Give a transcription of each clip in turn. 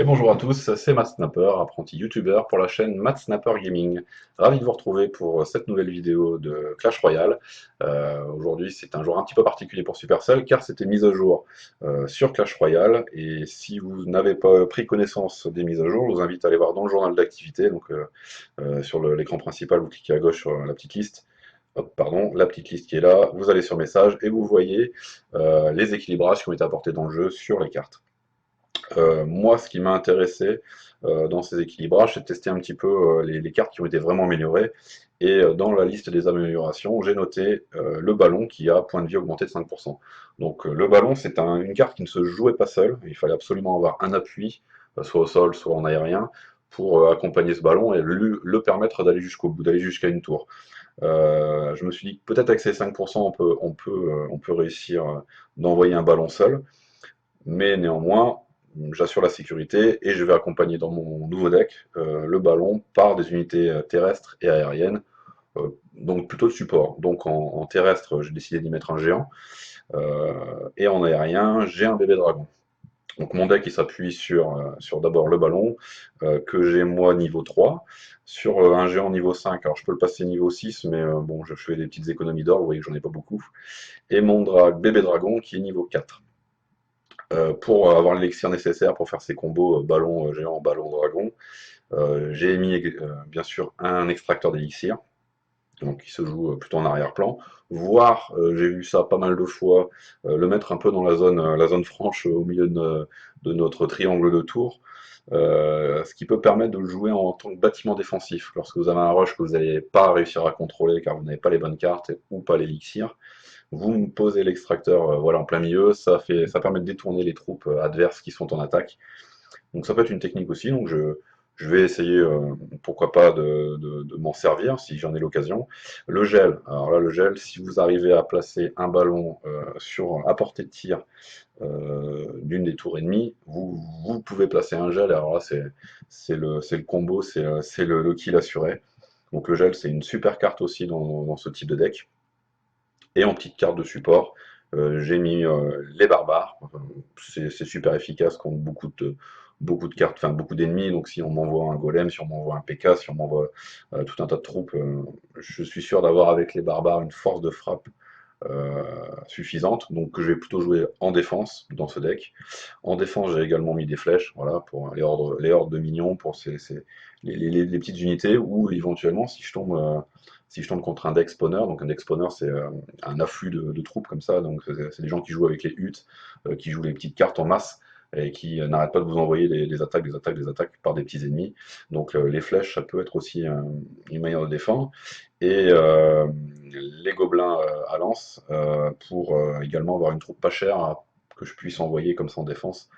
bonjour à tous, c'est MathSnapper, apprenti youtubeur pour la chaîne MathSnapper Gaming. Ravi de vous retrouver pour cette nouvelle vidéo de Clash Royale. Aujourd'hui c'est un jour un petit peu particulier pour Supercell car c'était mise à jour sur Clash Royale, et si vous n'avez pas pris connaissance des mises à jour, je vous invite à aller voir dans le journal d'activité. Donc sur l'écran principal, vous cliquez à gauche sur la petite liste. Hop, pardon, la petite liste qui est là, vous allez sur messages et vous voyez les équilibrages qui ont été apportés dans le jeu sur les cartes. Moi, ce qui m'a intéressé dans ces équilibrages, c'est de tester un petit peu les cartes qui ont été vraiment améliorées. Et dans la liste des améliorations, j'ai noté le ballon qui a point de vie augmenté de 5%. Donc le ballon, c'est une carte qui ne se jouait pas seule. Il fallait absolument avoir un appui, soit au sol, soit en aérien, pour accompagner ce ballon et le permettre d'aller jusqu'au bout, d'aller jusqu'à une tour. Je me suis dit que peut-être avec ces 5%, on peut réussir d'envoyer un ballon seul, mais néanmoins, j'assure la sécurité et je vais accompagner dans mon nouveau deck le ballon par des unités terrestres et aériennes, donc plutôt de support. Donc en terrestre, j'ai décidé d'y mettre un géant, et en aérien, j'ai un bébé dragon. Donc mon deck il s'appuie sur d'abord le ballon, que j'ai moi niveau 3, sur un géant niveau 5. Alors je peux le passer niveau 6, mais bon, je fais des petites économies d'or, vous voyez que j'en ai pas beaucoup, et mon bébé dragon qui est niveau 4. Pour avoir l'élixir nécessaire pour faire ces combos ballon géant, ballon dragon, j'ai mis bien sûr un extracteur d'élixir, donc qui se joue plutôt en arrière-plan, voire j'ai vu ça pas mal de fois, le mettre un peu dans la zone franche au milieu de notre triangle de tour, ce qui peut permettre de le jouer en tant que bâtiment défensif. Lorsque vous avez un rush que vous n'allez pas réussir à contrôler car vous n'avez pas les bonnes cartes ou pas l'élixir, vous me posez l'extracteur voilà, en plein milieu, ça permet de détourner les troupes adverses qui sont en attaque. Donc ça peut être une technique aussi, donc je vais essayer, pourquoi pas, de m'en servir si j'en ai l'occasion. Le gel, alors là le gel, si vous arrivez à placer un ballon à portée de tir d'une des tours ennemies, vous pouvez placer un gel, alors là c'est le combo, c'est le kill assuré. Donc le gel c'est une super carte aussi dans ce type de deck. Et en petite carte de support, j'ai mis les barbares. C'est super efficace contre beaucoup de cartes, enfin beaucoup d'ennemis. Donc si on m'envoie un golem, si on m'envoie un PK, si on m'envoie tout un tas de troupes, je suis sûr d'avoir avec les barbares une force de frappe suffisante. Donc que je vais plutôt jouer en défense dans ce deck. En défense, j'ai également mis des flèches, voilà, pour les hordes de minions, pour les petites unités, ou éventuellement si je tombe contre un deck spawner. Donc un deck spawner c'est un afflux de troupes comme ça, donc c'est des gens qui jouent avec les huttes, qui jouent les petites cartes en masse, et qui n'arrêtent pas de vous envoyer des attaques, des attaques, des attaques par des petits ennemis. Donc les flèches, ça peut être aussi une manière de défendre. Et les gobelins à lance, pour également avoir une troupe pas chère que je puisse envoyer comme ça en défense,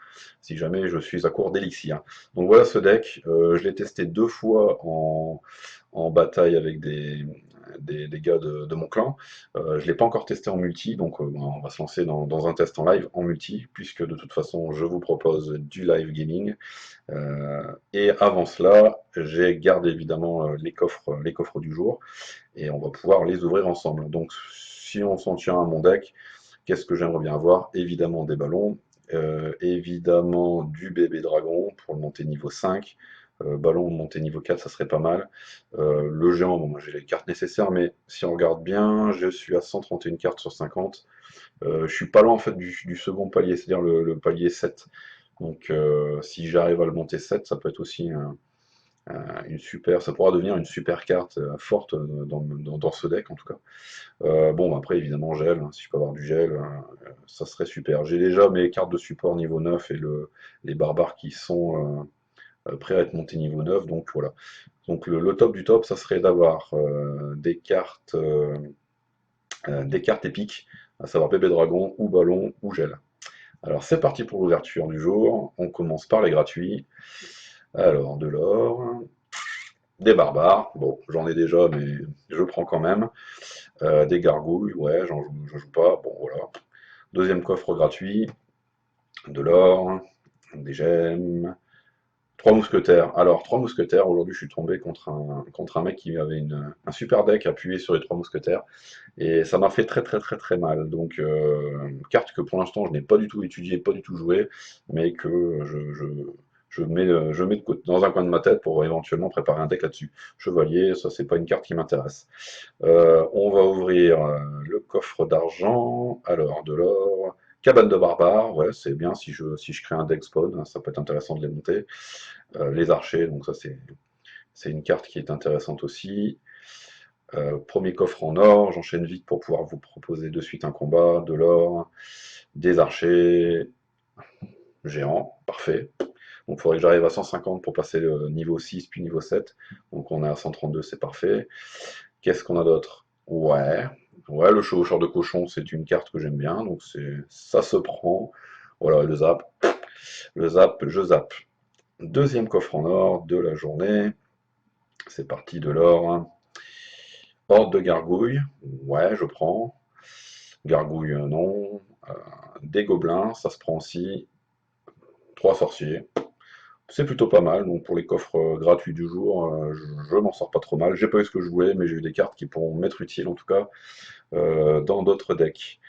si jamais je suis à court d'élixir. Donc voilà ce deck, je l'ai testé 2 fois en bataille avec des gars de mon clan. Je ne l'ai pas encore testé en multi, donc on va se lancer dans un test en live en multi, puisque de toute façon je vous propose du live gaming. Et avant cela, j'ai gardé évidemment les coffres du jour, et on va pouvoir les ouvrir ensemble. Donc si on s'en tient à mon deck, qu'est-ce que j'aimerais bien avoir? Évidemment des ballons, évidemment du bébé dragon pour le monter niveau 5, ballon monter niveau 4, ça serait pas mal. Le géant, bon, moi j'ai les cartes nécessaires, mais si on regarde bien, je suis à 131 cartes sur 50. Je suis pas loin en fait du second palier, c'est-à-dire le palier 7. Donc si j'arrive à le monter 7, ça peut être aussi ça pourra devenir une super carte forte dans ce deck en tout cas. Bon, après évidemment gel, hein, si je peux avoir du gel, ça serait super. J'ai déjà mes cartes de support niveau 9 et les barbares qui sont prêts à être montés niveau 9, donc voilà. Donc le top du top, ça serait d'avoir des cartes épiques, à savoir bébé dragon ou ballon ou gel. Alors c'est parti pour l'ouverture du jour, on commence par les gratuits. Alors de l'or, des barbares, bon j'en ai déjà mais je prends quand même. Des gargouilles, ouais, j'en joue pas, bon voilà. Deuxième coffre gratuit, de l'or, des gemmes, 3 mousquetaires. Alors, 3 mousquetaires, aujourd'hui je suis tombé contre un mec qui avait un super deck appuyé sur les 3 mousquetaires, et ça m'a fait très très très très mal. Donc, carte que pour l'instant je n'ai pas du tout étudiée, pas du tout jouée, mais que je mets de côté, dans un coin de ma tête pour éventuellement préparer un deck là-dessus. Chevalier, ça c'est pas une carte qui m'intéresse. On va ouvrir le coffre d'argent, alors de l'or, cabane de barbare, ouais c'est bien si je crée un deck spawn, hein, ça peut être intéressant de les monter. Les archers, donc ça c'est une carte qui est intéressante aussi. Premier coffre en or, j'enchaîne vite pour pouvoir vous proposer de suite un combat, de l'or, des archers, géants, parfait. Donc il faudrait que j'arrive à 150 pour passer le niveau 6 puis niveau 7. Donc on est à 132, c'est parfait. Qu'est-ce qu'on a d'autre? Ouais, le chevaucheur de cochon, c'est une carte que j'aime bien, donc ça se prend. Voilà, je zappe. Deuxième coffre en or de la journée. C'est parti de l'or. Horde de gargouilles, ouais, je prends. Gargouille, non. Des gobelins, ça se prend aussi. Trois sorciers. C'est plutôt pas mal, donc pour les coffres gratuits du jour, je m'en sors pas trop mal. J'ai pas eu ce que je voulais, mais j'ai eu des cartes qui pourront m'être utiles en tout cas dans d'autres decks.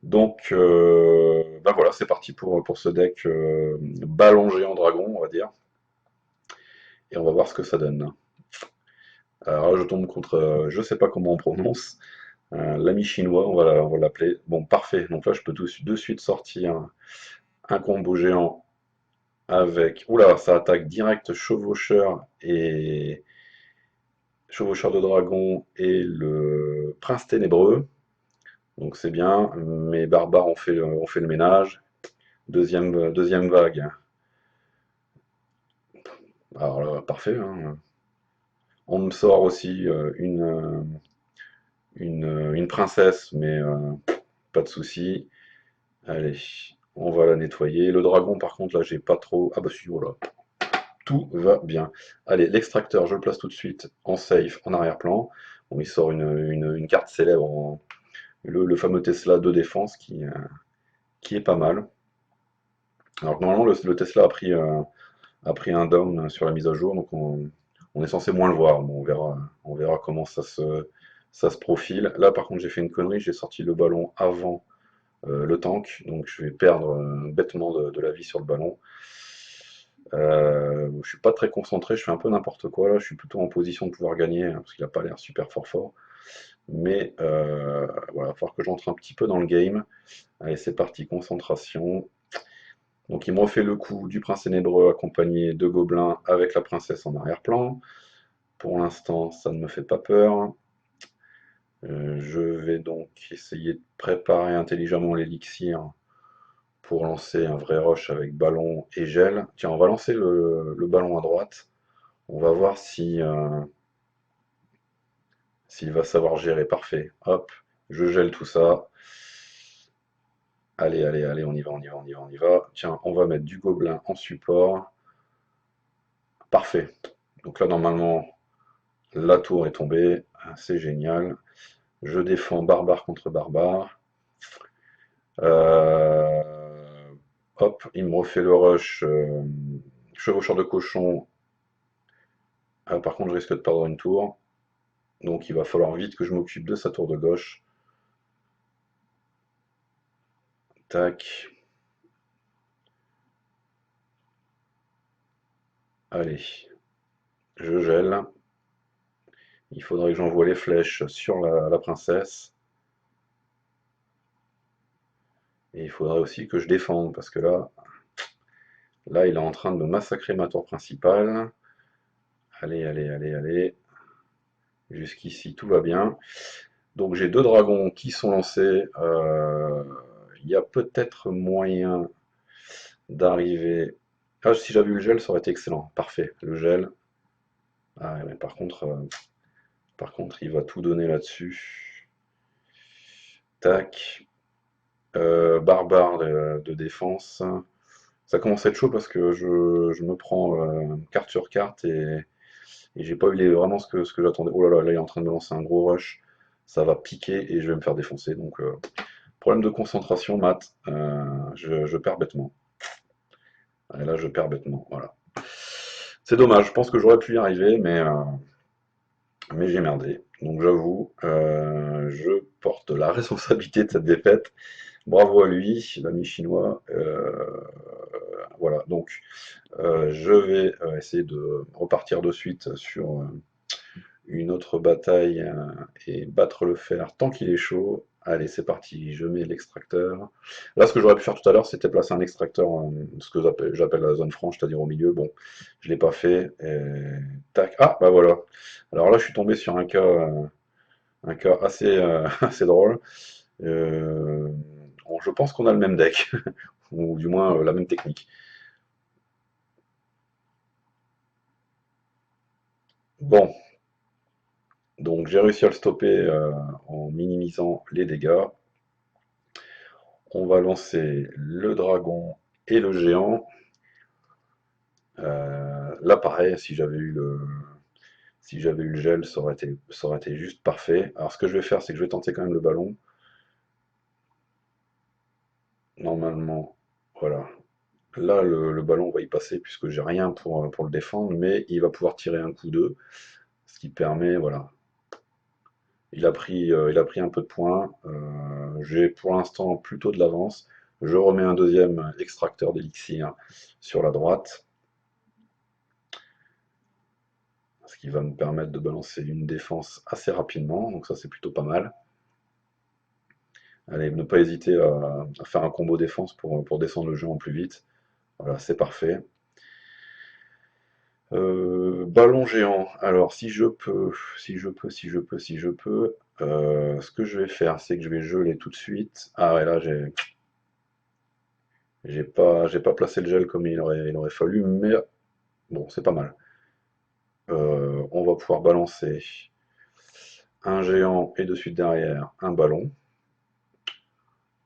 Donc bah voilà, c'est parti pour ce deck ballon géant dragon, on va dire. Et on va voir ce que ça donne. Alors là, je tombe contre, je sais pas comment on prononce, l'ami chinois, on va l'appeler. Bon, parfait. Donc là, je peux de suite sortir un combo géant avec... Oula, ça attaque direct chevaucheur et... Chevaucheur de dragon et le prince ténébreux. Donc c'est bien. Mes barbares ont fait le ménage. Deuxième vague. Alors là, parfait, hein. On me sort aussi une princesse, mais pas de souci. Allez, on va la nettoyer. Le dragon, par contre, là, j'ai pas trop... Ah bah si, voilà. Tout va bien. Allez, l'extracteur, je le place tout de suite en safe, en arrière-plan. Bon, il sort une carte célèbre, le fameux Tesla de défense qui est pas mal. Alors normalement, le Tesla a pris un down sur la mise à jour, donc on est censé moins le voir. Bon, on verra comment ça se profile. Là, par contre, j'ai fait une connerie, j'ai sorti le ballon avant le tank, donc je vais perdre bêtement de la vie sur le ballon. Je suis pas très concentré, je fais un peu n'importe quoi là, je suis plutôt en position de pouvoir gagner, hein, parce qu'il n'a pas l'air super fort. Mais voilà, il va falloir que j'entre un petit peu dans le game. Allez, c'est parti, concentration. Donc il me refait le coup du prince ténébreux accompagné de gobelins avec la princesse en arrière-plan. Pour l'instant, ça ne me fait pas peur. Je vais donc essayer de préparer intelligemment l'élixir pour lancer un vrai rush avec ballon et gel. Tiens, on va lancer le ballon à droite. On va voir si s'il va savoir gérer. Parfait. Hop, je gèle tout ça. Allez, on y va, on y va, on y va, on y va. Tiens, on va mettre du gobelin en support. Parfait. Donc là, normalement, la tour est tombée. C'est génial. Je défends barbare contre barbare. Hop, il me refait le rush. Chevaucheur de cochon. Par contre, je risque de perdre une tour. Donc il va falloir vite que je m'occupe de sa tour de gauche. Tac. Allez, je gèle. Il faudrait que j'envoie les flèches sur la princesse. Et il faudrait aussi que je défende, parce que là, il est en train de me massacrer ma tour principale. Allez. Jusqu'ici, tout va bien. Donc j'ai deux dragons qui sont lancés. Il y a peut-être moyen d'arriver... Ah, si j'avais eu le gel, ça aurait été excellent. Parfait, le gel. Ah, mais par contre, il va tout donner là-dessus. Tac. Barbare de défense. Ça commence à être chaud parce que je me prends carte sur carte et j'ai pas eu vraiment ce que j'attendais. Oh là, il est en train de me lancer un gros rush. Ça va piquer et je vais me faire défoncer. Donc, problème de concentration, Matt. Je perds bêtement. Et là, je perds bêtement. Voilà. C'est dommage. Je pense que j'aurais pu y arriver, mais j'ai merdé. Donc, j'avoue, je porte la responsabilité de cette défaite. Bravo à lui, l'ami chinois. Voilà, donc je vais essayer de repartir de suite sur une autre bataille et battre le fer tant qu'il est chaud. Allez, c'est parti, je mets l'extracteur. Là, ce que j'aurais pu faire tout à l'heure, c'était placer un extracteur, ce que j'appelle la zone franche, c'est-à-dire au milieu. Bon, je ne l'ai pas fait. Tac, ah, bah voilà. Alors là, je suis tombé sur un cas assez, assez drôle. Bon, je pense qu'on a le même deck, ou du moins la même technique. Bon, donc j'ai réussi à le stopper en minimisant les dégâts. On va lancer le dragon et le géant. Là, pareil, si j'avais eu le gel, ça aurait été juste parfait. Alors, ce que je vais faire, c'est que je vais tenter quand même le ballon. Normalement, voilà. Là, le ballon va y passer puisque j'ai rien pour le défendre, mais il va pouvoir tirer un coup d'eux, ce qui permet, voilà. Il a pris un peu de points. J'ai pour l'instant plutôt de l'avance. Je remets un deuxième extracteur d'élixir sur la droite, ce qui va me permettre de balancer une défense assez rapidement, donc ça c'est plutôt pas mal. Allez, ne pas hésiter à faire un combo défense pour descendre le jeu en plus vite. Voilà, c'est parfait. Ballon géant. Alors, si je peux, ce que je vais faire, c'est que je vais geler tout de suite. Ah ouais, là, j'ai pas placé le gel comme il aurait fallu, mais bon, c'est pas mal. On va pouvoir balancer un géant et de suite derrière un ballon.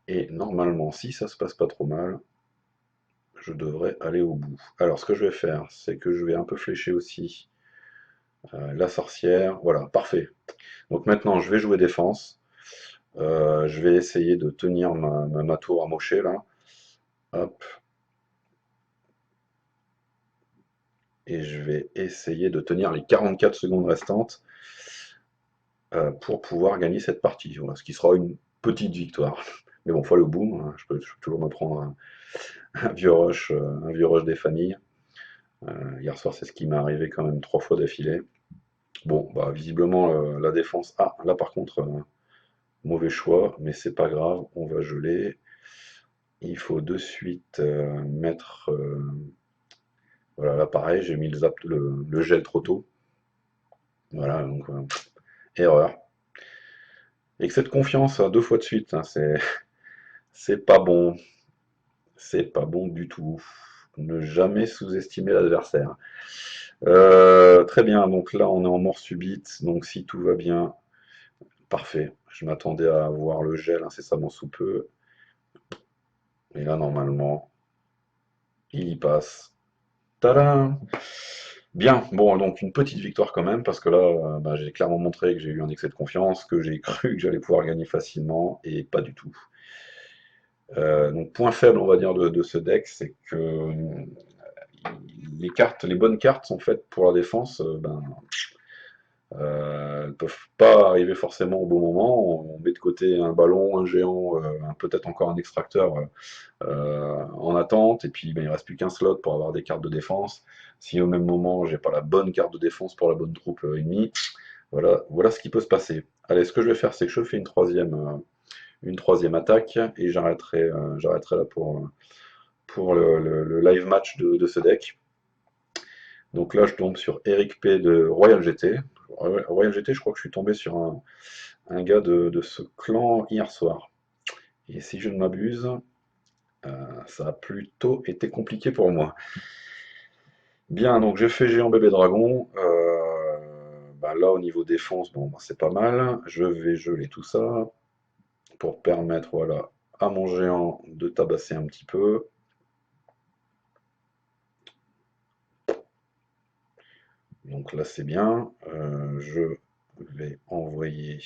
Et normalement, si ça se passe pas trop mal, je devrais aller au bout. Alors, ce que je vais faire, c'est que je vais un peu flécher aussi la sorcière. Voilà, parfait. Donc maintenant, je vais jouer défense. Je vais essayer de tenir ma tour amochée là. Hop. Et je vais essayer de tenir les 44 secondes restantes pour pouvoir gagner cette partie. Voilà, ce qui sera une petite victoire. Mais bon, faut aller au bout, hein. Je peux toujours me prendre un vieux rush des familles. Hier soir, c'est ce qui m'est arrivé quand même 3 fois d'affilée. Bon, bah visiblement la défense. Ah, là par contre, mauvais choix, mais c'est pas grave, on va geler. Il faut de suite mettre. Voilà, là pareil, j'ai mis le gel trop tôt. Voilà, donc erreur. Excès de confiance 2 fois de suite, hein, c'est pas bon. C'est pas bon du tout. Ne jamais sous-estimer l'adversaire. Très bien, donc là on est en mort subite, donc si tout va bien, parfait. Je m'attendais à avoir le gel incessamment sous peu. Et là normalement, il y passe. Tadam! Bien, bon, donc une petite victoire quand même, parce que là, bah, j'ai clairement montré que j'ai eu un excès de confiance, que j'ai cru que j'allais pouvoir gagner facilement, et pas du tout. Donc point faible, on va dire, de ce deck, c'est que les bonnes cartes sont faites pour la défense, ben, elles ne peuvent pas arriver forcément au bon moment. On met de côté un ballon, un géant, peut-être encore un extracteur en attente, et puis ben, il ne reste plus qu'un slot pour avoir des cartes de défense. Si au même moment j'ai pas la bonne carte de défense pour la bonne troupe ennemie, voilà ce qui peut se passer. Allez, ce que je vais faire, c'est que je fais une troisième attaque, et j'arrêterai là pour le live match de ce deck. Donc là, je tombe sur Eric P de Royal GT. Royal GT, je crois que je suis tombé sur un gars de ce clan hier soir. Et si je ne m'abuse, ça a plutôt été compliqué pour moi. Bien, donc j'ai fait géant bébé dragon. Bah là, au niveau défense, bon, bah, c'est pas mal. Je vais geler tout ça pour permettre, voilà, à mon géant de tabasser un petit peu. Donc là, c'est bien. Je vais envoyer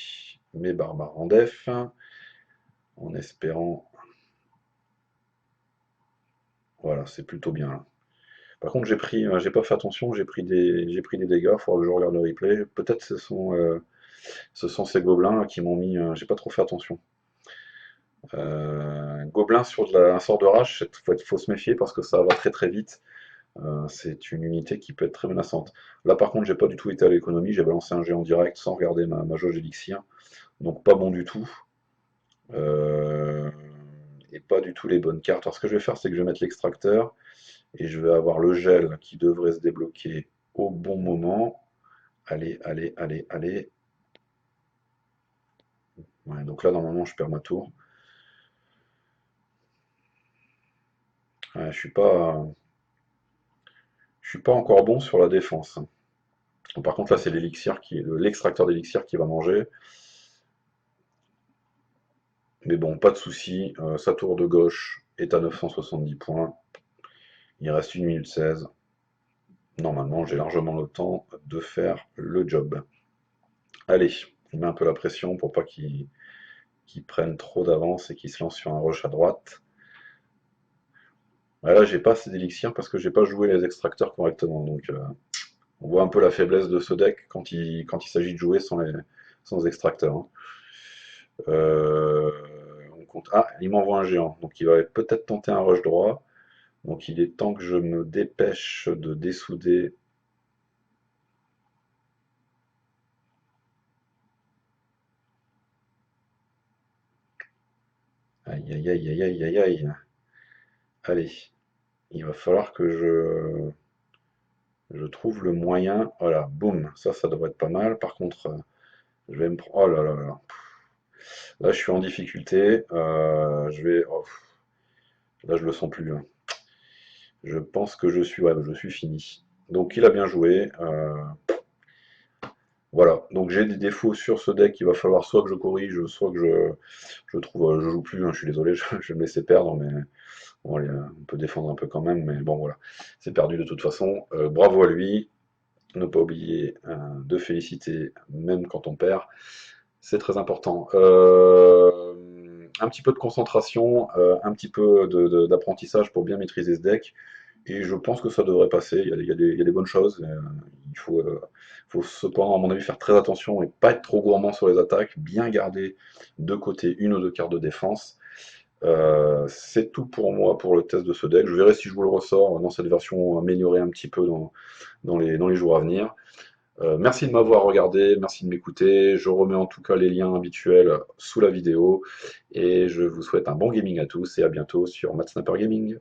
mes barbares en def en espérant. Voilà, c'est plutôt bien là. Par contre, j'ai pas fait attention, j'ai pris des dégâts. Il faudra que je regarde le replay. Peut-être ce sont ces gobelins là, qui m'ont mis. J'ai pas trop fait attention. Gobelin sur un sort de rage, faut se méfier parce que ça va très très vite. C'est une unité qui peut être très menaçante. Là par contre, j'ai pas du tout été à l'économie, j'ai balancé un géant direct sans regarder ma jauge d'élixir. Donc pas bon du tout. Euh, et pas du tout les bonnes cartes. Alors ce que je vais faire, c'est que je vais mettre l'extracteur et je vais avoir le gel qui devrait se débloquer au bon moment. Allez, allez, allez, allez. Ouais, donc là, normalement, je perds ma tour. Ouais, je suis pas encore bon sur la défense. Bon, par contre, là, c'est l'élixir l'extracteur d'élixir qui va manger. Mais bon, pas de souci. Sa tour de gauche est à 970 points. Il reste 1 minute 16. Normalement, j'ai largement le temps de faire le job. Allez, on met un peu la pression pour pas qu'ils prennent trop d'avance et qu'ils se lancent sur un rush à droite. Ouais, là, j'ai pas assez d'élixir parce que j'ai pas joué les extracteurs correctement. Donc, on voit un peu la faiblesse de ce deck quand il s'agit de jouer sans extracteurs, hein. Euh, Ah, il m'envoie un géant. Donc, il va peut-être tenter un rush droit. Donc, il est temps que je me dépêche de dessouder. Aïe, aïe, aïe, aïe, aïe, aïe, aïe. Allez, il va falloir que je trouve le moyen. Voilà, boum, ça devrait être pas mal. Par contre, je vais me prendre. Oh là là là. Là, je suis en difficulté. Oh, là, je le sens plus, hein. Je pense que ouais, je suis fini. Donc, il a bien joué. Voilà. Donc, j'ai des défauts sur ce deck. Il va falloir soit que je corrige, soit que je trouve. Je joue plus, hein, je suis désolé, je vais me laisser perdre, mais bon, allez, on peut défendre un peu quand même. Mais bon, voilà. C'est perdu de toute façon. Bravo à lui. Ne pas oublier de féliciter, même quand on perd. C'est très important. Un petit peu de concentration, un petit peu d'apprentissage pour bien maîtriser ce deck. Et je pense que ça devrait passer. Il y a des bonnes choses. Il faut cependant, à mon avis, faire très attention et pas être trop gourmand sur les attaques. Bien garder de côté une ou deux cartes de défense. C'est tout pour moi pour le test de ce deck. Je verrai si je vous le ressors dans cette version améliorée un petit peu dans les jours à venir. Merci de m'avoir regardé, merci de m'écouter. Je remets en tout cas les liens habituels sous la vidéo et je vous souhaite un bon gaming à tous et à bientôt sur Matsnapper Gaming.